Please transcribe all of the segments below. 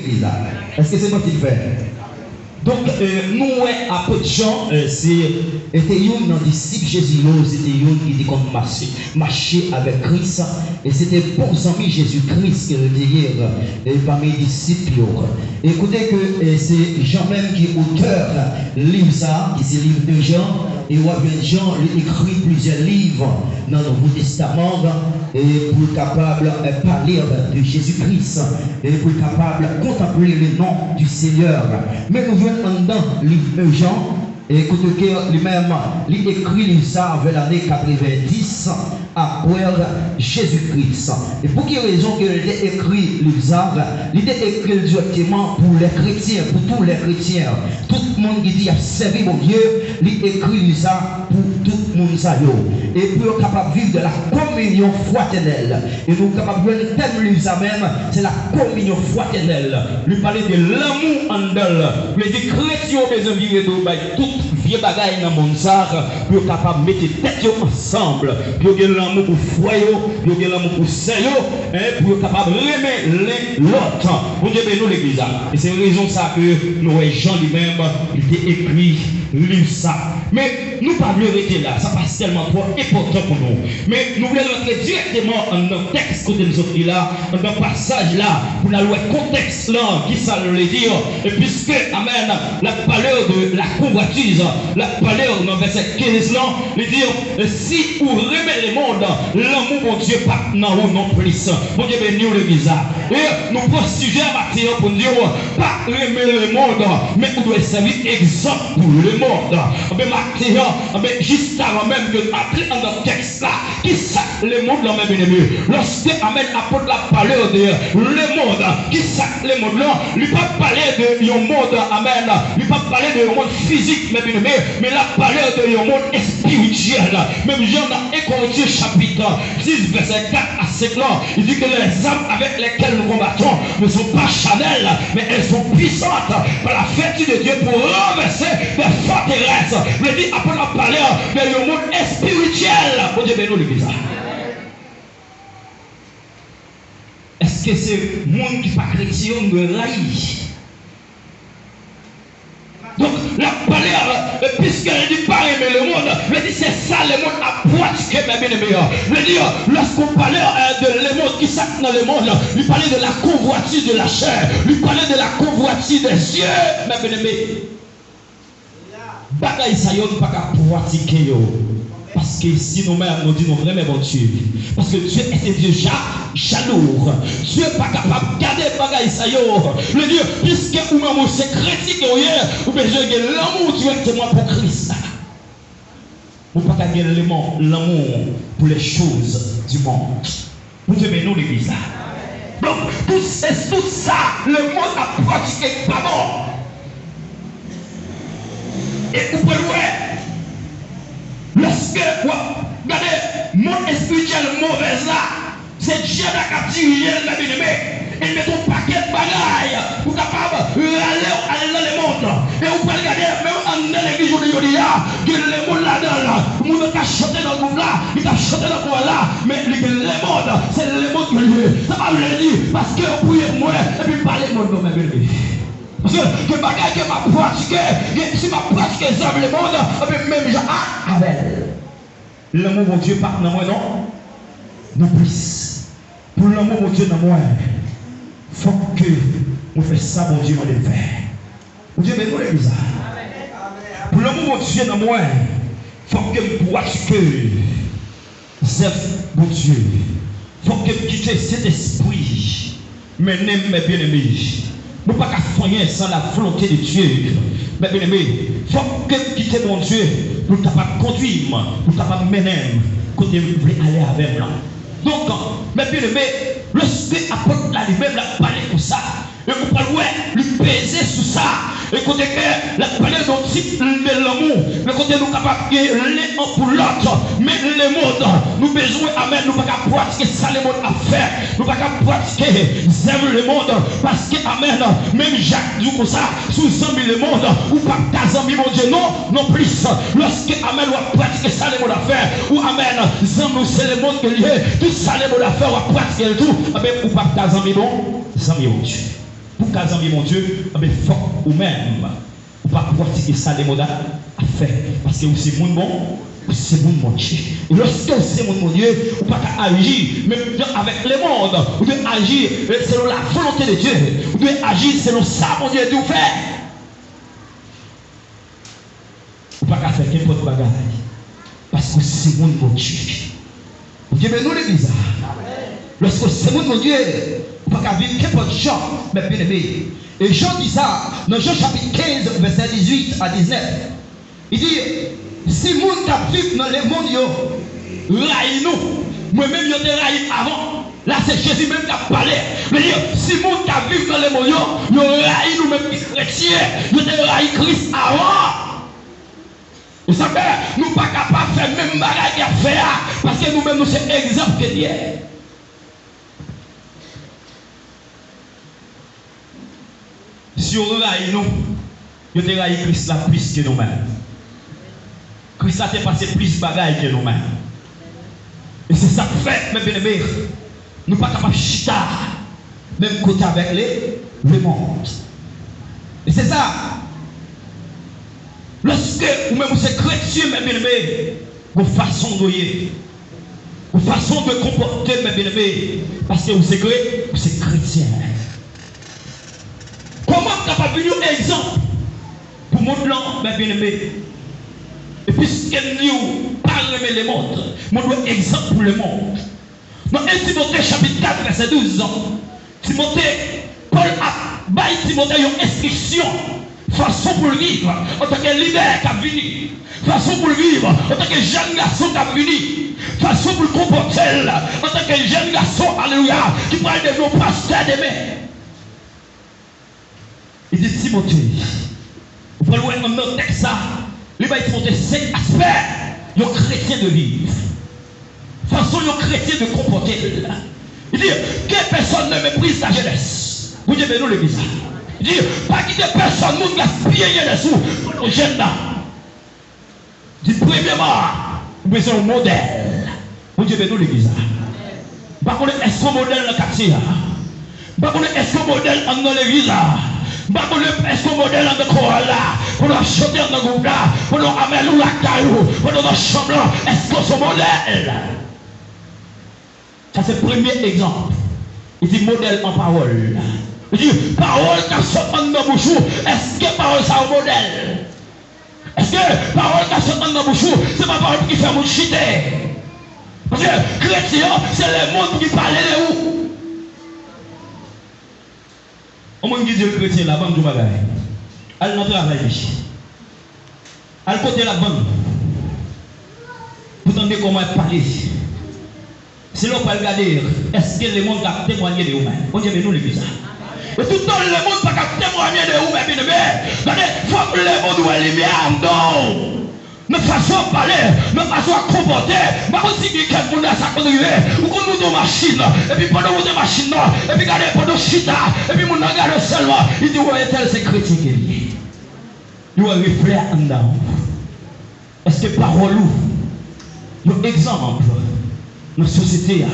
l'église. Est-ce que c'est moi qui le fais? Donc, nous, à peu de gens, c'était un disciple Jésus, c'était un qui était comme marcher avec Christ, et c'était pour amis Jésus-Christ qui est parmi les disciples. Écoutez que c'est Jean même qui est auteur livre ça, qui c'est le livre de Jean, et Jean a écrit plusieurs livres dans le Nouveau Testament, et pour être capable de parler de Jésus-Christ, et pour être capable de contempler le nom du Seigneur. Mais nous venons dans le livre de Jean, et écoutez que lui-même, il écrit ça vers l'année 90 après Jésus-Christ. Et pour quelle raison qu'il a écrit ça? Il a écrit directement pour les chrétiens, pour tous les chrétiens. Tout le monde qui dit a servi mon Dieu, il écrit ça pour tout le monde. Et pour être capable de vivre de la communion fraternelle. Et nous sommes capables de thème ça même, c'est la communion fraternelle. Lui parler de l'amour en d'elle. Lui dire chrétien, mes amis, de tout vieux bagaille dans mon sac, pour être capable de mettre tête ensemble. Pour avoir l'amour pour foyer, pour avoir l'amour pour sérieux, pour être capable de aimer l'autre. Pour Dieu bénisse l'église. Et c'est une raison ça que nous, Jean lui-même, il a écrit ça. Mais nous ne pouvons pas rester là, ça passe tellement trop important pour nous. Mais nous voulons rentrer directement dans le texte que nous avons là, dans le passage là, pour nous voir le contexte là, qui ça veut dire. Et puisque, amen, la valeur de la convoitise, la valeur dans le verset 15 là, il dit, si vous remettez le monde, l'amour mon Dieu pas dans vous non plus. Mon Dieu bénit le visa. Et nous prenons sujet à partir pour dire, pas remettre le monde, mais vous devez servir exemple pour le monde. Mais juste avant même que après dans le texte là, qui ça le monde là même ennemi. Lorsque Amen apporte la valeur de le monde, qui ça le monde là, lui pas parler de un monde Amen, lui pas parler de un monde physique même ennemi, mais la valeur de un monde spirituel. Même Jean dans 1 Corinthiens chapitre 6 verset 4 à 5 là, il dit que les armes avec lesquelles nous combattons ne sont pas charnelles, mais elles sont puissantes par la vertu de Dieu pour renverser des forteresses. Je dis après la parler de le monde spirituel. Bon Dieu bénisse l'église. Est-ce que c'est le monde qui n'est pas chrétien de raï? Donc la parole, puisqu'elle dit pas aimer le monde, je dis c'est ça le monde à pratiquer mes bien-aimés. Je dis lorsqu'on parlait de le monde qui s'acte dans le monde, lui parlait de la convoitise de la chair, lui parlait de la convoitise des yeux, mes bien-aimés. Bagaille ça yo pas qu'à pratiquer yo. Parce que si nous-mêmes nous disons vraiment bon Dieu, parce que Dieu est un Dieu jaloux, Dieu n'est pas capable de garder bagaille ça yo. Le Dieu, puisque vous-même c'est chrétien, vous avez besoin de l'amour directement pour Christ. Vous ne pouvez pas garder l'amour pour les choses du monde. Vous devez nous l'église. Donc, tout ça, le monde a pratiqué pas bon. Et vous pouvez voir, lorsque, regardez, mon spirituel mauvais là, c'est Dieu qui a dirigé le bien-aimé. Il met un paquet de bagailles pour capable aller dans le monde. Et vous pouvez regarder, même dans l'église aujourd'hui, il y a le monde là-dedans. Le monde qui a chanté dans le monde là, il a chanté dans le monde là, mais le monde, c'est le monde que Dieu. Ça va me dire, parce que vous pouvez moi, et puis parler de monde comme un. Parce que le bagage que m'a pratiqué, si m'a pratiqué ça le monde, même gens, avec l'amour mon Dieu part dans moi, non? Non plus. Pour l'amour mon Dieu dans moi, il faut que on fasse ça mon Dieu dans le faire. Mon Dieu, mais nous les bizarres. Pour l'amour mon Dieu dans moi, il faut que je pratiquer c'est mon Dieu. Il faut que je quitte cet esprit. Mais n'aime mes bien-aimés. Nous ne pouvons pas soigner sans la volonté de Dieu. Mais bien aimé, il faut que quitter mon Dieu pour capable conduire, pour capable mener, côté vous voulez aller avec moi. Donc, mais bien aimé, lorsque apporte la lui-même la parler pour ça, et vous pouvez lui peser sur ça. Écoutez que la parole d'un type de l'amour, mais côté nous capables de l'un pour l'autre, mais le monde, nous besoin, amen, nous ne pouvons pas pratiquer ça, le monde à faire, nous ne pouvons pas pratiquer, j'aime le monde, parce que, amen, même Jacques dit comme ça, sous amis le monde, ou pas ta amis, mon Dieu, non, non plus, lorsque, amen, on va pratiquer ça, le monde à faire, ou amen, nous c'est le monde que lié, tout ça, le monde à faire, on va pratiquer le tout, amen, ou pas ta amis, non, amis, mon Dieu. pour qu'Azambi mon Dieu, mais faut ou même, ou pas pratiquer ça les modes à faire. Parce que vous c'est mon bon, c'est mon Dieu. Et lorsque c'est mon Dieu, ou pas agir, même avec le monde, vous devez agir selon la volonté de Dieu. Vous devez agir selon ça, mon Dieu, de vous faire. Ou pas faire n'importe quoi. Parce que c'est mon Dieu. Vous Dieu, mais nous l'église. Lorsque c'est mon Dieu, vous ne pouvez pas vivre n'importe Jean, mais bien aimé. Et Jean dit ça dans Jean chapitre 15, verset 18 à 19. Il dit, si les gens qui vivent dans le monde, raillent nous. Moi-même, je te raille avant. Là, c'est Jésus même qui a parlé. Je veux dire, si les gens qui vivent dans le monde, ils raillent nous-mêmes qui sommes chrétiens. Je te raille Christ avant. Vous savez, nous ne sommes pas capables de faire le même bagage qu'il a fait. Parce que nous-mêmes, nous sommes exemple que Dieu. Si on raille nous, je te raille Christ là plus que nous-mêmes. Christ a passé plus de bagages que nous-mêmes. Et c'est ça que fait, mes bien-aimés. Nous ne sommes pas capables de chiter, même côté avec le monde. Et c'est ça. Lorsque vous-même vous êtes chrétien, mes bien-aimés, vos façons de vivre, vos façons de comporter, mes bien-aimés, parce que vous êtes chrétien. Comment vous êtes capable de donner un exemple pour mon plan, mes bien-aimés? Et puisque nous parlons les mondes, nous devons exemple pour le monde. Dans 1 Timothée chapitre 4, verset 12, Timothée, Paul a baillé Timothée une instruction, façon pour le vivre en tant que leader qui a venu, façon pour le vivre en tant que jeune garçon qui a venu, façon pour le comporter en tant que jeune garçon, alléluia, qui pourrait devenir pasteur demain. Il dit Timothée, vous pouvez voir dans notre texte ça. Il va montrer 5 aspects de chrétien de vivre. Façon de chrétien de comporter. Il dit que personne ne méprise la jeunesse. Vous dites, nous l'église. Il dit, pas quitter personne, nous gaspiller les sous pour nos jeunes là. Il dit, premièrement, vous besoin d'un modèle. Vous dites, nous l'église. Par contre, est-ce qu'on modèle dans le quartier? Par contre, est-ce qu'on modèle dans l'église? Est-ce qu'on modèle dans le chorale là? Pour nous chanter dans le groupe là? Pour nous amener la caillou? Pour nous dans la chambre là? Est-ce qu'on est modèle? Ça c'est le premier exemple. Il dit modèle en parole. Il dit parole qui sort dans la bouche. Est-ce que parole ça est modèle? Est-ce que parole qui sort dans la bouche, c'est pas parole qui fait vous chiter? Parce que chrétien, c'est le monde qui parle de où? On m'a dit le chrétien la bande du bagage. Elle n'a pas travaillé. Elle côté la bande. Vous entendez comment elle parle. C'est là qu'on va regarder. Est-ce que le monde a témoigné de vous-même? On dit, mais nous, les bizarres. Et tout le temps, le monde n'a pas témoigné de vous-même. Il faut que le monde ait les lumière. Non. Notre façon de parler, notre façon de comporter, ma aussi qui quelqu'un qui a sa conduite, ou qu'on nous donne machine, et puis pendant nous donne machine, et puis regardez pendant chita, et puis mon regarde seulement, il dit ouais tel c'est chrétien qui est. Il va refléter en dedans. Est-ce que parole ou, un exemple, dans la société,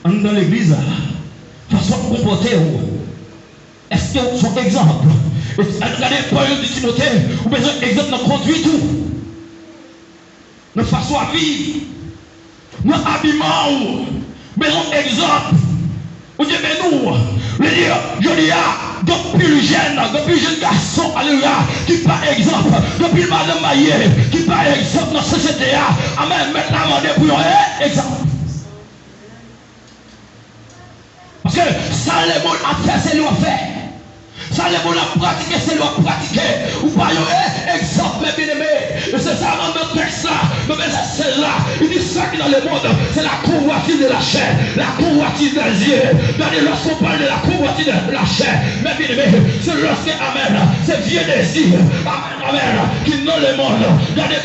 dans l'église, façon de comporter, est-ce que son exemple, regardez Paul de Timothée, ou besoin d'exemple dans la conduite tout. Notre façon à vivre, notre habillement, besoin d'exemple. Vous dites, mais nous, je dis, depuis le jeune garçon, alléluia, qui par exemple, depuis le madame Maillé, qui par exemple dans la société, amen, maintenant, on est pour un exemple. Parce que ça, les mots à faire, c'est lui à faire. Ça, les mots à pratiquer, c'est lui à pratiquer. Ou pas, exemple, mes bien-aimés. Et c'est ça dans notre texte là, le verset 16 là. Il dit ça qui dans le monde, c'est la convoitise de la chair, la convoitise des yeux. Lorsqu'on parle de la convoitise de la chair, mes bien-aimés, c'est lorsque, amen, c'est vieux désir, amen, amen, qui dans le monde. Regardez,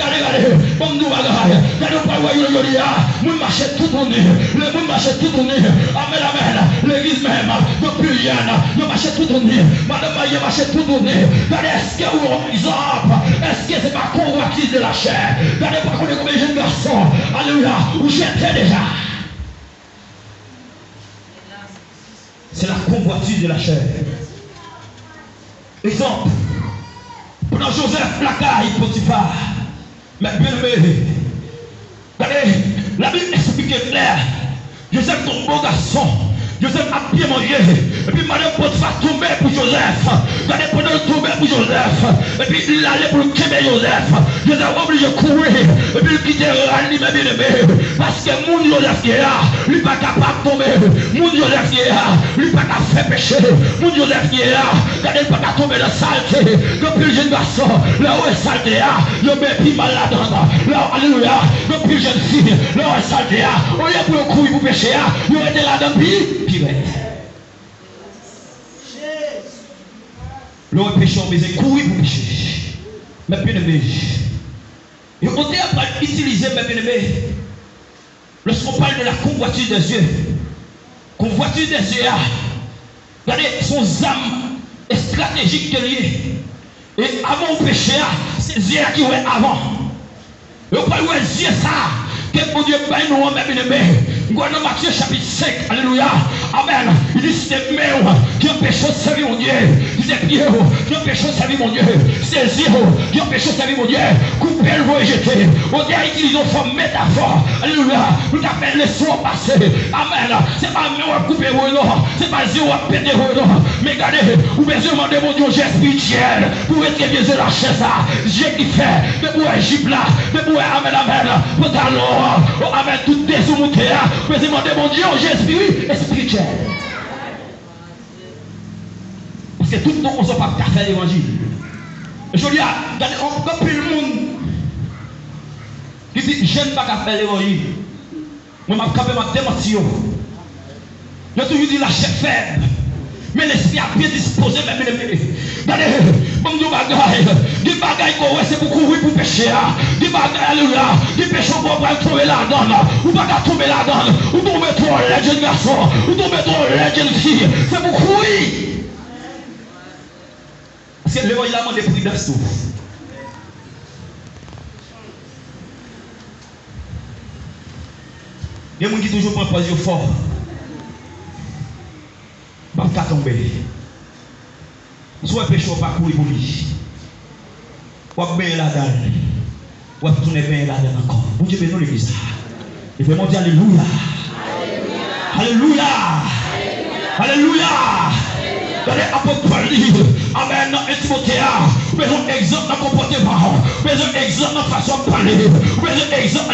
bon nous regardez, regardez pas voyons le dia, nous marchons tout en nu, le monde marche tout en nu, amen, amen, l'église même, depuis jeune, nous marchons tout en nu, madame Maïe marche tout en nu, regardez, est-ce que vous avez exemple, est-ce que c'est pas convoitise de la chair, regardez pas qu'on est comme un jeune garçon, alléluia, où j'étais déjà. C'est la convoitise de la chair. Exemple, pendant Joseph, la caille, Potiphar, mais bien aimé, regardez, la Bible explique clair. Joseph est un beau garçon. Joseph a bien mangé. Et puis madame Potiphar tombé pour Joseph. Regardez, pendant le tombé pour Joseph. Et puis il allait pour le québer Joseph. Joseph a obligé de courir. Et puis il quittait Rani, mais bien aimé. Parce que mon Joseph qui est là, lui pas capable de tomber. Mon Joseph qui est là, lui pas capable de faire péché. Mon Joseph qui est là, regardez, il pas capable de tomber dans la saleté. Depuis le jeune garçon, là où est saleté, il met plus mal là-dedans. Là, alléluia. Depuis le jeune fille, là où est saleté, au lieu pour le courir pour pécher, il était là-dedans, pirate. Le péché, on faisait courir pour pécher. Mais bien aimé. Et on est après utiliser, mais bien aimé. Lorsqu'on parle de la convoiture des yeux, convoiture des yeux, regardez son âme est stratégique de lié. Et avant le péché, c'est les yeux qui sont avant. Et on parle de yeux ça. Que pour Dieu, ben nous, même bien aimé. Nous dans Matthieu chapitre 5, alléluia, amen. Il dit c'est mains qui empêchent de servir mon Dieu. C'est pieds qui empêchent de servir mon Dieu. C'est yeux qui empêchent de servir mon Dieu. Couper le voie et jeter. On dit utiliser une forme métaphore. Alléluia. Nous appelons les soins passés. Amen. C'est pas main à couper le non. C'est pas yeux à péter le non. Mais regardez, vous besoin demander mon Dieu, j'ai spirituel. Pour être bien la chaise là. J'ai qui fait. Mais pour Égypte là. Mais pour amen, amen. Pour talon. Amen. Tout désoumonté là. Mais demander mon Dieu, j'ai spirituel. Parce que tout le monde ne peut pas faire l'évangile. Je dis, regardez, on peut plus le monde qui dit, je ne peux pas faire l'évangile. Moi, je vais me démentir. Je toujours dit la chair faible. Mais l'esprit a bien disposé, même les. Regardez, bon, des bagailles c'est pour courir pour pécher. Des bagailles, des péchés pour tomber là-dedans. Ou pas tomber là-dedans. Ou tomber trop la jeune garçon. Ou tomber trop la jeune fille. C'est pour courir. Parce que l'évangile a demandé prudence tout. Il y a des gens qui toujours prennent position fort. Pas tomber. Soit péché ou pas courir pour lui. Ou bien là-dedans. Ou tourner bien là-dedans encore. Vous Dieu bénisse l'église. Il faut monter alléluia. Alléluia. Alléluia. Dans les apôtres Paul dit, amen, dans Timothée, besoin d'exemple dans le comportement, besoin d'exemple dans la façon de parler, besoin d'exemple